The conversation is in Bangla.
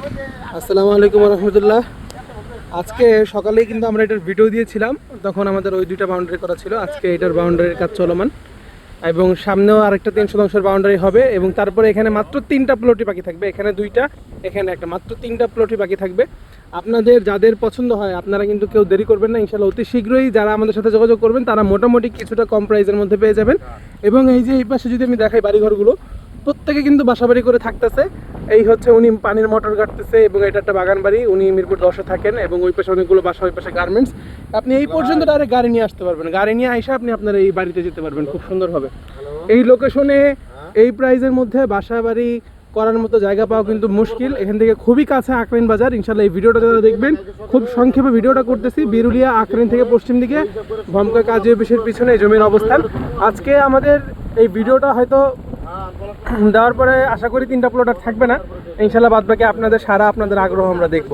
আসসালামু আলাইকুম রহমতুল্লাহ। আজকে সকালেই কিন্তু আমরা এটার ভিডিও দিয়েছিলাম, তখন আমাদের ওই দুইটা বাউন্ডারি করা ছিল। আজকে এটার বাউন্ডারির কাজ চলমান এবং সামনেও আরেকটা 300 বাউন্ডারি হবে এবং তারপরে এখানে মাত্র 3টা প্লটই বাকি থাকবে। এখানে 2টা, এখানে একটা, মাত্র 3টা প্লটই বাকি থাকবে। আপনাদের যাদের পছন্দ হয় আপনারা কিন্তু কেউ দেরি করবেন না, ইনশাল্লাহ অতি শীঘ্রই যারা আমাদের সাথে যোগাযোগ করবেন তারা মোটামুটি কিছুটা কম প্রাইসের মধ্যে পেয়ে যাবেন। এবং এই যে এই পাশে যদি আমি দেখাই বাড়িঘরগুলো, প্রত্যেকে কিন্তু বাসাবাড়ি করে থাকতেছে। এই হচ্ছে উনি পানির মোটর কাটতেছে এবং এটা একটা বাগান বাড়ি, উনি মিরপুর 10-এ থাকেন এবং ওই পাশে অনেকগুলো বাসা, ওই পাশে গার্মেন্টস। আপনি এই পর্যন্ত ডাইরেক্ট গাড়ি নিয়ে আসতে পারবেন, গাড়ি নিয়ে আইসা আপনি আপনার এই বাড়িতে যেতে পারবেন খুব সুন্দরভাবে। এই লোকেশনে এই প্রাইজের মধ্যে বাসা বাড়ি করার মতো জায়গা পাওয়া কিন্তু মুশকিল। এখান থেকে খুবই কাছে আখরিন বাজার। ইনশাল্লাহ এই ভিডিওটা যারা দেখবেন, খুব সংক্ষেপে ভিডিওটা করতেছি। বিরুলিয়া আখরিন থেকে পশ্চিম দিকে ভমকা কাজী অফিসের পিছনে এই জমির অবস্থান। আজকে আমাদের এই ভিডিওটা হয়তো দেওয়ার পরে আশা করি 3টা প্লট আর থাকবে না, ইনশাল্লাহ বাদ বাকি আপনাদের সারা আপনাদের আগ্রহ আমরা দেখব।